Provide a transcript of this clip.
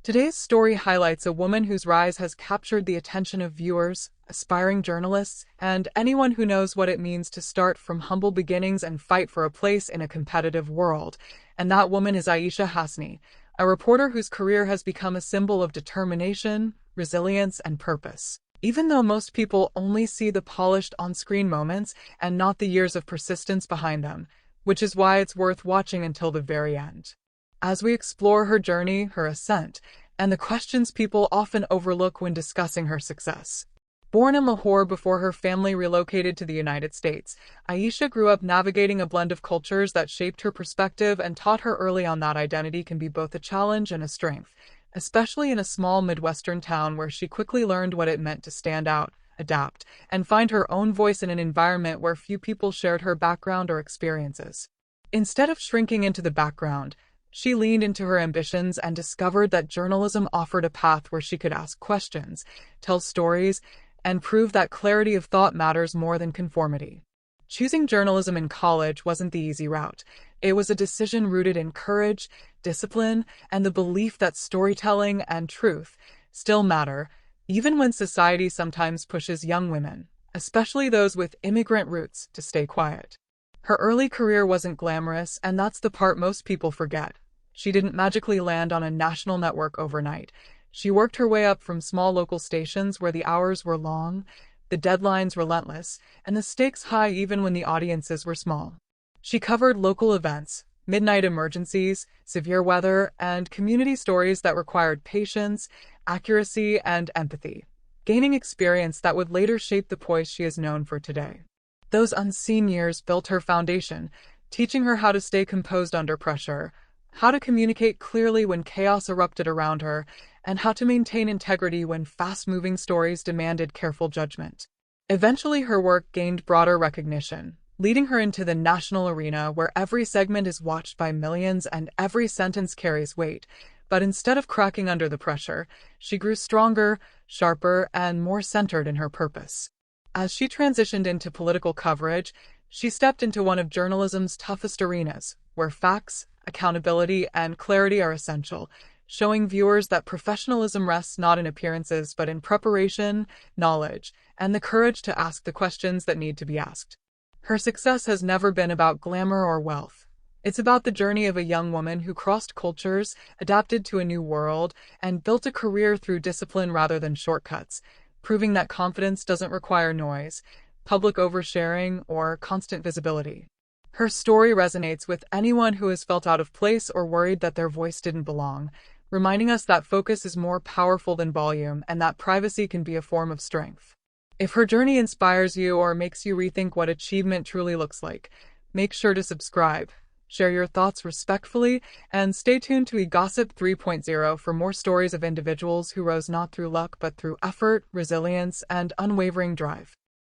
Today's story highlights a woman whose rise has captured the attention of viewers, aspiring journalists, and anyone who knows what it means to start from humble beginnings and fight for a place in a competitive world. And that woman is Aishah Hasnie, a reporter whose career has become a symbol of determination, resilience, and purpose. Even though most people only see the polished on-screen moments and not the years of persistence behind them, which is why it's worth watching until the very end. As we explore her journey, her ascent, and the questions people often overlook when discussing her success. Born in Lahore before her family relocated to the United States, Aishah grew up navigating a blend of cultures that shaped her perspective and taught her early on that identity can be both a challenge and a strength, especially in a small Midwestern town where she quickly learned what it meant to stand out, adapt, and find her own voice in an environment where few people shared her background or experiences. Instead of shrinking into the background, she leaned into her ambitions and discovered that journalism offered a path where she could ask questions, tell stories, and prove that clarity of thought matters more than conformity. Choosing journalism in college wasn't the easy route. It was a decision rooted in courage, discipline, and the belief that storytelling and truth still matter, even when society sometimes pushes young women, especially those with immigrant roots, to stay quiet. Her early career wasn't glamorous, and that's the part most people forget. She didn't magically land on a national network overnight. She worked her way up from small local stations where the hours were long, the deadlines relentless, and the stakes high even when the audiences were small. She covered local events, midnight emergencies, severe weather, and community stories that required patience, accuracy, and empathy, gaining experience that would later shape the poise she is known for today. Those unseen years built her foundation, teaching her how to stay composed under pressure, how to communicate clearly when chaos erupted around her, and how to maintain integrity when fast-moving stories demanded careful judgment. Eventually, her work gained broader recognition, leading her into the national arena where every segment is watched by millions and every sentence carries weight. But instead of cracking under the pressure, she grew stronger, sharper, and more centered in her purpose. As she transitioned into political coverage, she stepped into one of journalism's toughest arenas, where facts, accountability, and clarity are essential, showing viewers that professionalism rests not in appearances but in preparation, knowledge, and the courage to ask the questions that need to be asked. Her success has never been about glamour or wealth. It's about the journey of a young woman who crossed cultures, adapted to a new world, and built a career through discipline rather than shortcuts, proving that confidence doesn't require noise, public oversharing, or constant visibility. Her story resonates with anyone who has felt out of place or worried that their voice didn't belong, reminding us that focus is more powerful than volume and that privacy can be a form of strength. If her journey inspires you or makes you rethink what achievement truly looks like, make sure to subscribe, share your thoughts respectfully, and stay tuned to eGossip 3.0 for more stories of individuals who rose not through luck but through effort, resilience, and unwavering drive.